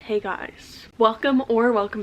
Hey guys, welcome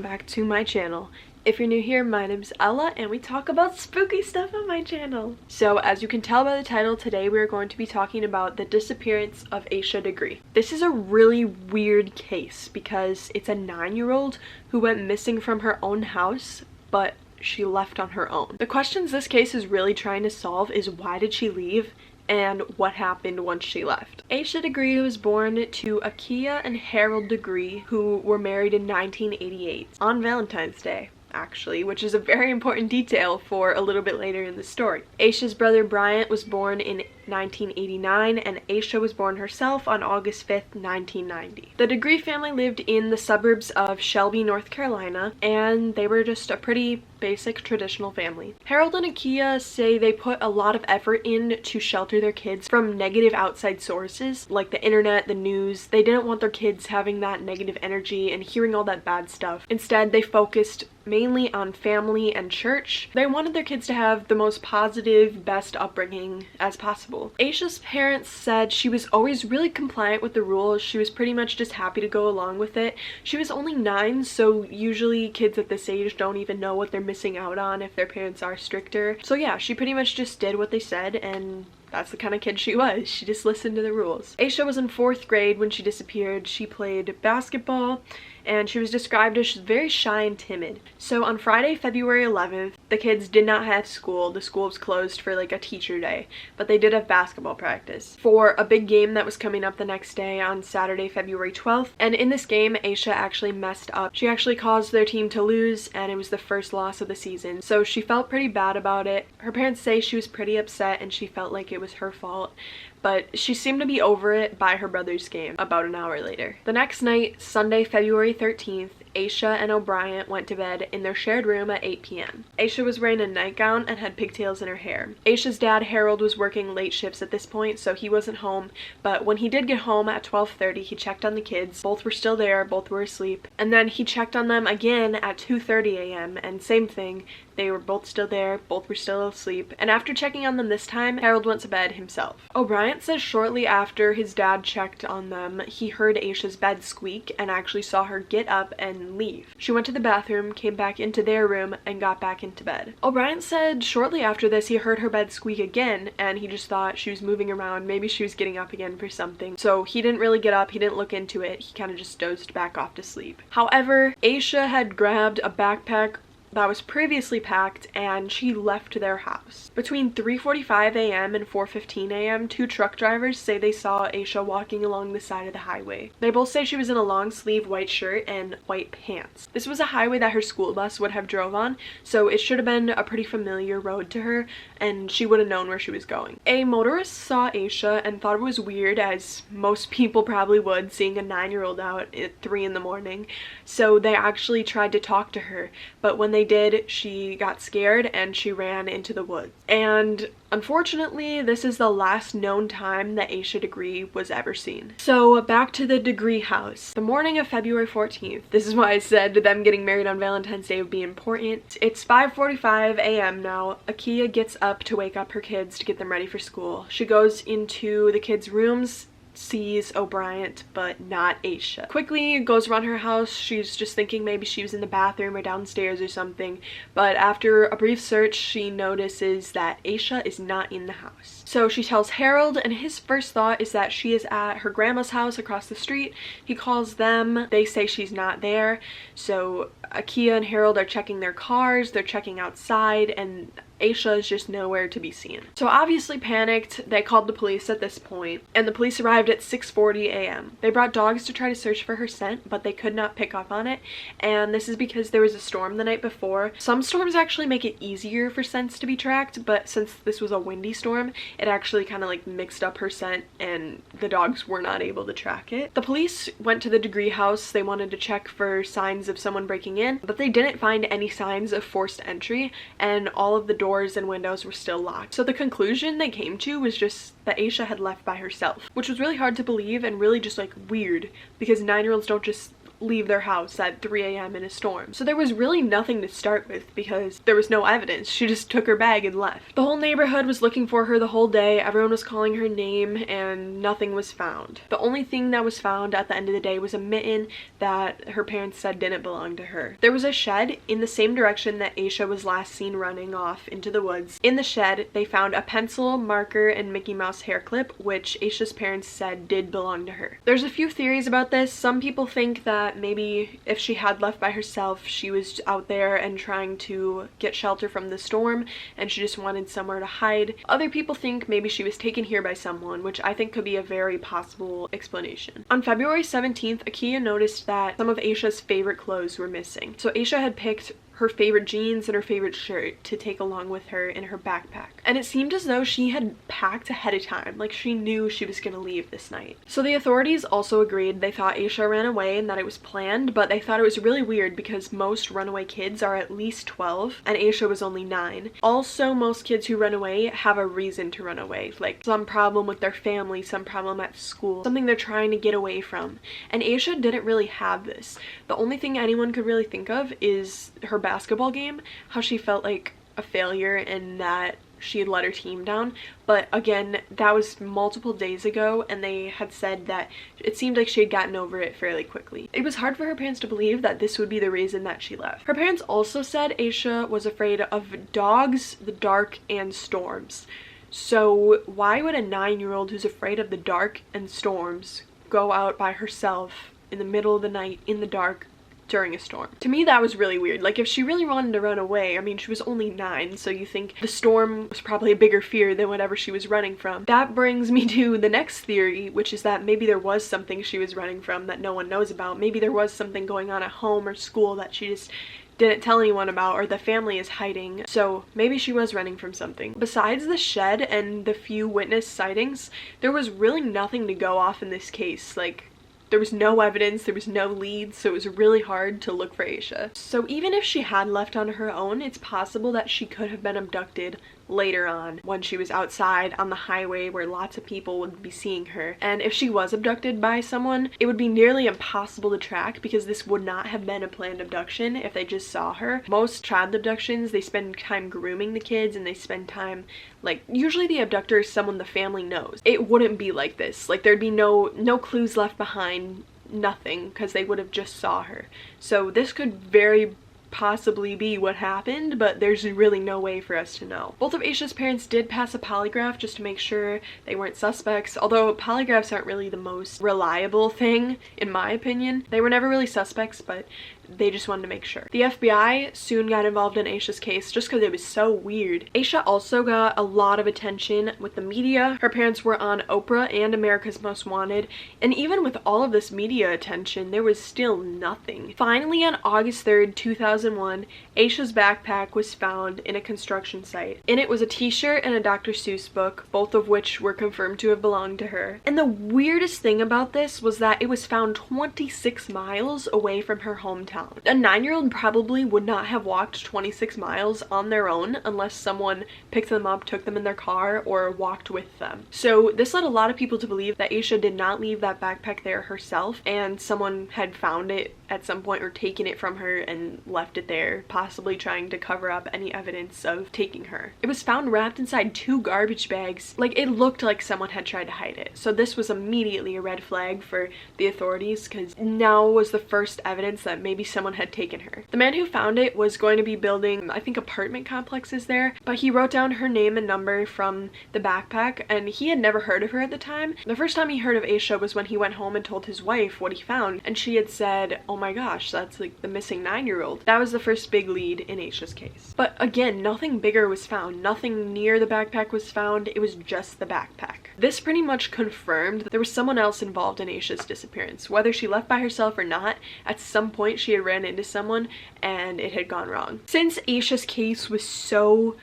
back to my channel. If you're new here, my name's Ella and we talk about spooky stuff on my channel. So as you can tell by the title, today we're going to be talking about the disappearance of Asha Degree. This is a really weird case because it's a 9-year-old who went missing from her own house, but she left on her own. The questions this case is really trying to solve is why did she leave and what happened once she left. Asha Degree was born to Akia and Harold Degree, who were married in 1988 on Valentine's Day, actually, which is a very important detail for a little bit later in the story. Asha's brother Bryant was born in 1989 and Asha was born herself on August 5th, 1990. The Degree family lived in the suburbs of Shelby, North Carolina, and they were just a pretty basic traditional family. Harold and Akia say they put a lot of effort in to shelter their kids from negative outside sources like the internet, the news. They didn't want their kids having that negative energy and hearing all that bad stuff. Instead, they focused mainly on family and church. They wanted their kids to have the most positive, best upbringing as possible. Asha's parents said she was always really compliant with the rules. She was pretty much just happy to go along with it. She was only 9, so usually kids at this age don't even know what they're missing out on if their parents are stricter. So yeah, she pretty much just did what they said, and that's the kind of kid she was. She just listened to the rules. Asha was in 4th grade when she disappeared. She played basketball and she was described as very shy and timid. So on Friday, February 11th, the kids did not have school. The school was closed for like a teacher day, but they did have basketball practice for a big game that was coming up the next day on Saturday, February 12th. And in this game, Asha actually messed up. She actually caused their team to lose, and it was the first loss of the season. So she felt pretty bad about it. Her parents say she was pretty upset and she felt like it was her fault, but she seemed to be over it by her brother's game about an hour later. The next night, Sunday, February 13th, Asha and O'Brien went to bed in their shared room at 8 p.m. Asha was wearing a nightgown and had pigtails in her hair. Asha's dad, Harold, was working late shifts at this point, so he wasn't home, but when he did get home at 12:30, he checked on the kids. Both were still there, both were asleep, and then he checked on them again at 2:30 a.m. and same thing. They were both still there, both were still asleep, and after checking on them this time, Harold went to bed himself. O'Brien says shortly after his dad checked on them, he heard Asha's bed squeak and actually saw her get up and leave. She went to the bathroom, came back into their room, and got back into bed. O'Brien said shortly after this he heard her bed squeak again, and he just thought she was moving around, maybe she was getting up again for something. So he didn't really get up, he didn't look into it, he kind of just dozed back off to sleep. However, Asha had grabbed a backpack that was previously packed and she left their house. Between 3:45 a.m. and 4:15 a.m., 2 truck drivers say they saw Asha walking along the side of the highway. They both say she was in a long sleeve white shirt and white pants. This was a highway that her school bus would have drove on, so it should have been a pretty familiar road to her and she would have known where she was going. A motorist saw Asha and thought it was weird, as most people probably would, seeing a 9-year-old out at 3 in the morning. So they actually tried to talk to her, but when they did, she got scared and she ran into the woods. And unfortunately, this is the last known time that Asha Degree was ever seen. So back to the Degree house. The morning of February 14th, this is why I said them getting married on Valentine's Day would be important. It's 5:45 a.m. now. Akia gets up to wake up her kids to get them ready for school. She goes into the kids' rooms, sees O'Brien, but not Asha. Quickly goes around her house. She's just thinking maybe she was in the bathroom or downstairs or something, but after a brief search she notices that Asha is not in the house. So she tells Harold, and his first thought is that she is at her grandma's house across the street. He calls them, they say she's not there, so Akia and Harold are checking their cars, they're checking outside, and Asha is just nowhere to be seen. So obviously panicked, they called the police at this point, and the police arrived at 6:40 a.m. They brought dogs to try to search for her scent, but they could not pick up on it, and this is because there was a storm the night before. Some storms actually make it easier for scents to be tracked, but since this was a windy storm, it actually kind of like mixed up her scent and the dogs were not able to track it. The police went to the Degree house. They wanted to check for signs of someone breaking in, but they didn't find any signs of forced entry, and all of the doors and windows were still locked. So the conclusion they came to was just that Asha had left by herself, which was really hard to believe and really just like weird, because 9-year-olds don't just leave their house at 3 a.m. in a storm. So there was really nothing to start with because there was no evidence. She just took her bag and left. The whole neighborhood was looking for her the whole day. Everyone was calling her name and nothing was found. The only thing that was found at the end of the day was a mitten that her parents said didn't belong to her. There was a shed in the same direction that Asha was last seen running off into the woods. In the shed, they found a pencil, marker, and Mickey Mouse hair clip, which Asha's parents said did belong to her. There's a few theories about this. Some people think that maybe if she had left by herself, she was out there and trying to get shelter from the storm and she just wanted somewhere to hide. Other people think maybe she was taken here by someone, which I think could be a very possible explanation. On February 17th, Akia noticed that some of Asha's favorite clothes were missing. So Asha had picked her favorite jeans and her favorite shirt to take along with her in her backpack. And it seemed as though she had packed ahead of time, like she knew she was gonna leave this night. So the authorities also agreed. They thought Asha ran away and that it was planned, but they thought it was really weird because most runaway kids are at least 12 and Asha was only 9. Also, most kids who run away have a reason to run away, like some problem with their family, some problem at school, something they're trying to get away from. And Asha didn't really have this. The only thing anyone could really think of is her basketball game, how she felt like a failure and that she had let her team down. But again, that was multiple days ago and they had said that it seemed like she had gotten over it fairly quickly. It was hard for her parents to believe that this would be the reason that she left. Her parents also said Asha was afraid of dogs, the dark, and storms. So why would a 9-year-old who's afraid of the dark and storms go out by herself in the middle of the night in the dark during a storm? To me, that was really weird. Like, if she really wanted to run away, I mean, she was only 9, so you think the storm was probably a bigger fear than whatever she was running from. That brings me to the next theory, which is that maybe there was something she was running from that no one knows about. Maybe there was something going on at home or school that she just didn't tell anyone about, or the family is hiding. So maybe she was running from something. Besides the shed and the few witness sightings, there was really nothing to go off in this case. Like, there was no evidence, there was no leads, so it was really hard to look for Asha. So even if she had left on her own, it's possible that she could have been abducted later on when she was outside on the highway where lots of people would be seeing her. And if she was abducted by someone, it would be nearly impossible to track because this would not have been a planned abduction if they just saw her. Most child abductions, they spend time grooming the kids and they spend time, like, usually the abductor is someone the family knows. It wouldn't be like this. Like, there'd be no clues left behind, nothing, because they would have just saw her. So this could very possibly be what happened, but there's really no way for us to know. Both of Asha's parents did pass a polygraph just to make sure they weren't suspects, although polygraphs aren't really the most reliable thing, in my opinion. They were never really suspects, but they just wanted to make sure. The FBI soon got involved in Asha's case just because it was so weird. Asha also got a lot of attention with the media. Her parents were on Oprah and America's Most Wanted, and even with all of this media attention, there was still nothing. Finally, on August 3rd, 2001, Asha's backpack was found in a construction site. In it was a t-shirt and a Dr. Seuss book, both of which were confirmed to have belonged to her. And the weirdest thing about this was that it was found 26 miles away from her hometown. A 9-year-old probably would not have walked 26 miles on their own unless someone picked them up, took them in their car, or walked with them. So this led a lot of people to believe that Asha did not leave that backpack there herself and someone had found it at some point or taken it from her and left it there, possibly trying to cover up any evidence of taking her. It was found wrapped inside 2 garbage bags. Like, it looked like someone had tried to hide it. So this was immediately a red flag for the authorities because now was the first evidence that maybe someone had taken her. The man who found it was going to be building, I think, apartment complexes there, but he wrote down her name and number from the backpack and he had never heard of her at the time. The first time he heard of Asha was when he went home and told his wife what he found, and she had said, "Oh my gosh, that's like the missing 9-year-old. That was the first big lead in Asha's case. But again, nothing bigger was found. Nothing near the backpack was found. It was just the backpack. This pretty much confirmed that there was someone else involved in Asha's disappearance. Whether she left by herself or not, at some point she had ran into someone and it had gone wrong. Since Asha's case was so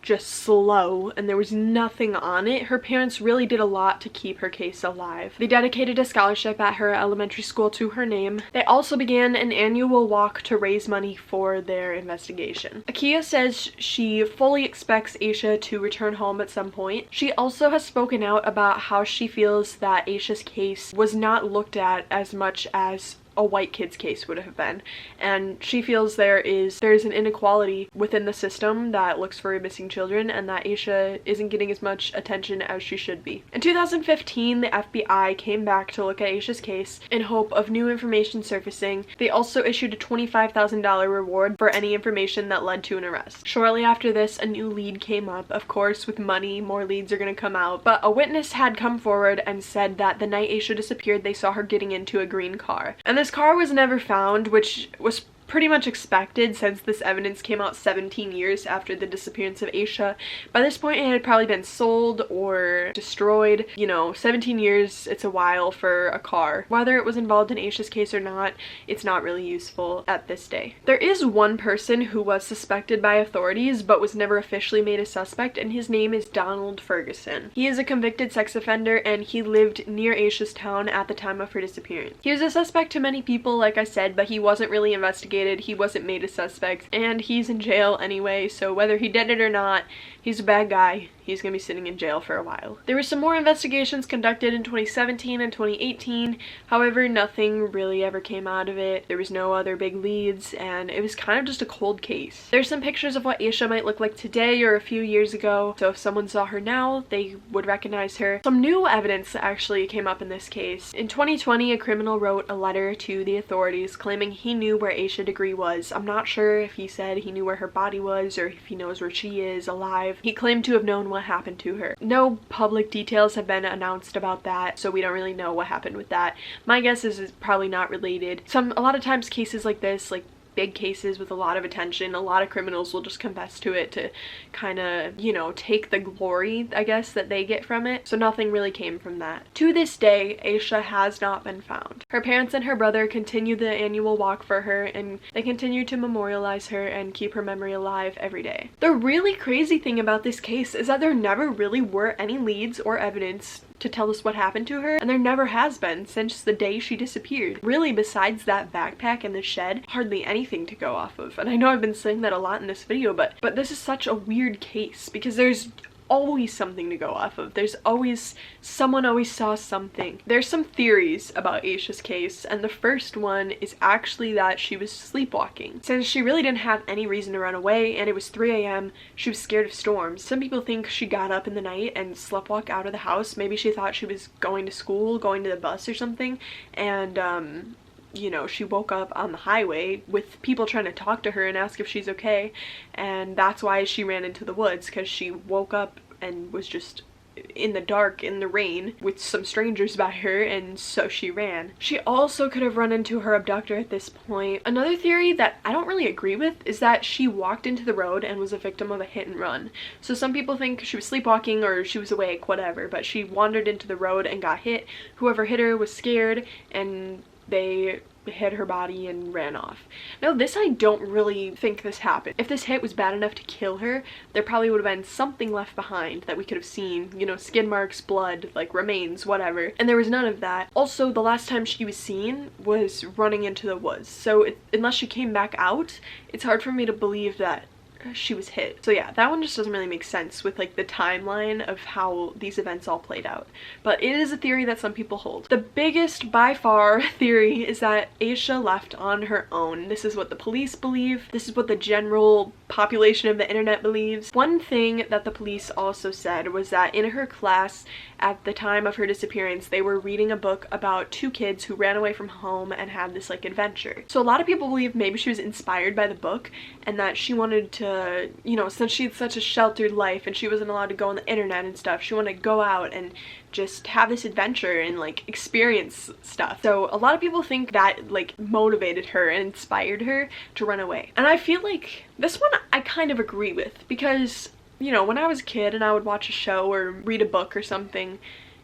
just slow and there was nothing on it, her parents really did a lot to keep her case alive. They dedicated a scholarship at her elementary school to her name. They also began an annual walk to raise money for their investigation. Akia says she fully expects Asha to return home at some point. She also has spoken out about how she feels that Asha's case was not looked at as much as a white kid's case would have been. And she feels there's an inequality within the system that looks for missing children, and that Asha isn't getting as much attention as she should be. In 2015, the FBI came back to look at Asha's case in hope of new information surfacing. They also issued a $25,000 reward for any information that led to an arrest. Shortly after this, a new lead came up. Of course, with money, more leads are going to come out. But a witness had come forward and said that the night Asha disappeared, they saw her getting into a green car. And this car was never found, which was pretty much expected since this evidence came out 17 years after the disappearance of Asha. By this point, it had probably been sold or destroyed. You know, 17 years, it's a while for a car. Whether it was involved in Asha's case or not, it's not really useful at this day. There is one person who was suspected by authorities but was never officially made a suspect, and his name is Donald Ferguson. He is a convicted sex offender, and he lived near Asha's town at the time of her disappearance. He was a suspect to many people, like I said, but he wasn't really investigated. He wasn't made a suspect, and he's in jail anyway, so whether he did it or not, he's a bad guy. He's gonna be sitting in jail for a while. There were some more investigations conducted in 2017 and 2018, however, nothing really ever came out of it. There was no other big leads, and it was kind of just a cold case. There's some pictures of what Asha might look like today or a few years ago, so if someone saw her now, they would recognize her. Some new evidence actually came up in this case. In 2020, a criminal wrote a letter to the authorities claiming he knew where Asha Degree was. I'm not sure if he said he knew where her body was or if he knows where she is alive. He claimed to have known what happened to her. No public details have been announced about that, so we don't really know what happened with that. My guess is it's probably not related. A lot of times cases like this, like big cases with a lot of attention, a lot of criminals will just confess to it to kind of, you know, take the glory, I guess, that they get from it. So nothing really came from that. To this day, Asha has not been found. Her parents and her brother continue the annual walk for her, and they continue to memorialize her and keep her memory alive every day. The really crazy thing about this case is that there never really were any leads or evidence to tell us what happened to her, and there never has been since the day she disappeared. Really, besides that backpack in the shed, hardly anything to go off of. And I know I've been saying that a lot in this video, but this is such a weird case because there's always something to go off of. Someone always saw something. There's some theories about Asha's case, and the first one is actually that she was sleepwalking. Since she really didn't have any reason to run away, and it was 3 a.m., she was scared of storms. Some people think she got up in the night and sleptwalked out of the house. Maybe she thought she was going to school, going to the bus or something, and you know, she woke up on the highway with people trying to talk to her and ask if she's okay, and that's why she ran into the woods, because she woke up and was just in the dark in the rain with some strangers by her, and so she ran. She also could have run into her abductor at this point. Another theory that I don't really agree with is that she walked into the road and was a victim of a hit and run. So some people think she was sleepwalking or she was awake, whatever, but she wandered into the road and got hit. Whoever hit her was scared, and they hit her body and ran off. Now, this I don't really think this happened. If this hit was bad enough to kill her, there probably would have been something left behind that we could have seen, you know, skin marks, blood, like remains, whatever, and there was none of that. Also, the last time she was seen was running into the woods, so unless she came back out, it's hard for me to believe that she was hit. So yeah, that one just doesn't really make sense with like the timeline of how these events all played out. But it is a theory that some people hold. The biggest by far theory is that Asha left on her own. This is what the police believe. This is what the general population of the internet believes. One thing that the police also said was that in her class at the time of her disappearance, they were reading a book about two kids who ran away from home and had this like adventure. So a lot of people believe maybe she was inspired by the book and that she wanted to, you know, since she had such a sheltered life and she wasn't allowed to go on the internet and stuff, she wanted to go out and just have this adventure and like experience stuff. So a lot of people think that like motivated her and inspired her to run away. And I feel like this one I kind of agree with, because, you know, when I was a kid and I would watch a show or read a book or something,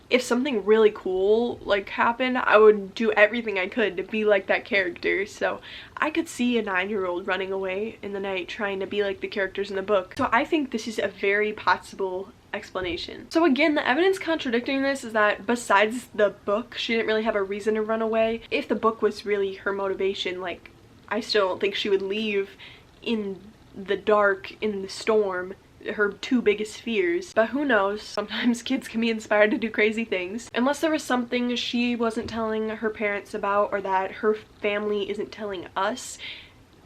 if something really cool like happened, I would do everything I could to be like that character. So I could see a 9-year-old running away in the night trying to be like the characters in the book. So I think this is a very possible explanation. So again, the evidence contradicting this is that besides the book, she didn't really have a reason to run away. If the book was really her motivation, like, I still don't think she would leave in the dark, in the storm, her two biggest fears. But who knows, sometimes kids can be inspired to do crazy things. Unless there was something she wasn't telling her parents about, or that her family isn't telling us,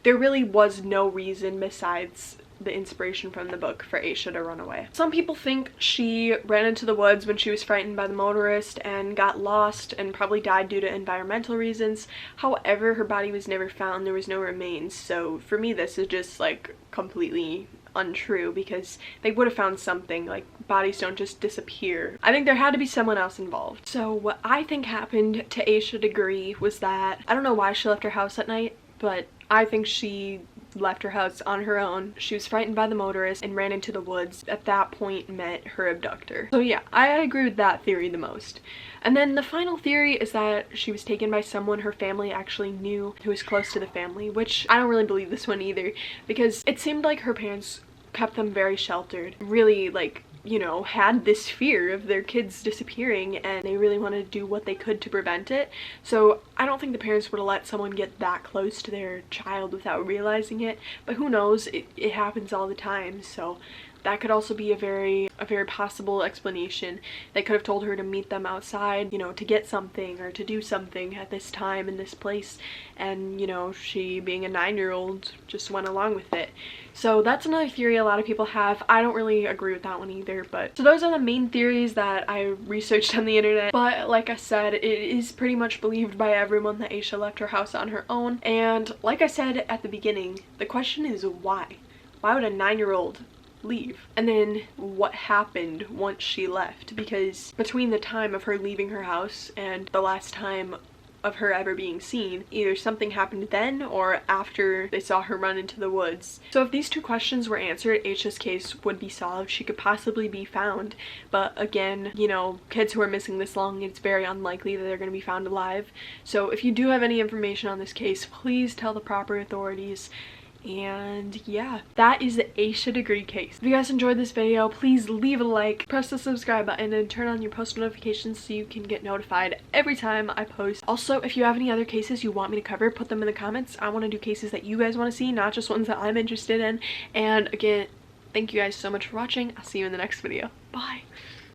there really was no reason besides the inspiration from the book for Asha to run away. Some people think she ran into the woods when she was frightened by the motorist and got lost and probably died due to environmental reasons. However, her body was never found. There was no remains. So for me, this is just like completely untrue, because they would have found something. Like, bodies don't just disappear. I think there had to be someone else involved. So what I think happened to Asha Degree was that, I don't know why she left her house at night, but I think she left her house on her own. She was frightened by the motorist and ran into the woods. At that point met her abductor. So yeah, I agree with that theory the most. And then the final theory is that she was taken by someone her family actually knew, who was close to the family, which I don't really believe this one either, because it seemed like her parents kept them very sheltered, really, like, you know, had this fear of their kids disappearing, and they really wanted to do what they could to prevent it. So I don't think the parents would have let someone get that close to their child without realizing it, but who knows, it happens all the time. So that could also be a very possible explanation. They could have told her to meet them outside, you know, to get something or to do something at this time in this place, and, you know, she, being a 9-year-old, just went along with it. So that's another theory a lot of people have. I don't really agree with that one either, but so those are the main theories that I researched on the internet. But like I said, it is pretty much believed by everyone that Asha left her house on her own. And like I said at the beginning, the question is why? Why would a 9-year-old leave? And then what happened once she left? Because between the time of her leaving her house and the last time of her ever being seen, either something happened then or after they saw her run into the woods. So if these two questions were answered, Asha's case would be solved. She could possibly be found, but again, you know, kids who are missing this long, it's very unlikely that they're going to be found alive. So if you do have any information on this case, please tell the proper authorities. And yeah, that is the Asha Degree case. If you guys enjoyed this video, please leave a like, press the subscribe button, and turn on your post notifications so you can get notified every time I post. Also, if you have any other cases you want me to cover, put them in the comments. I want to do cases that you guys want to see, not just ones that I'm interested in. And again, thank you guys so much for watching. I'll see you in the next video. Bye!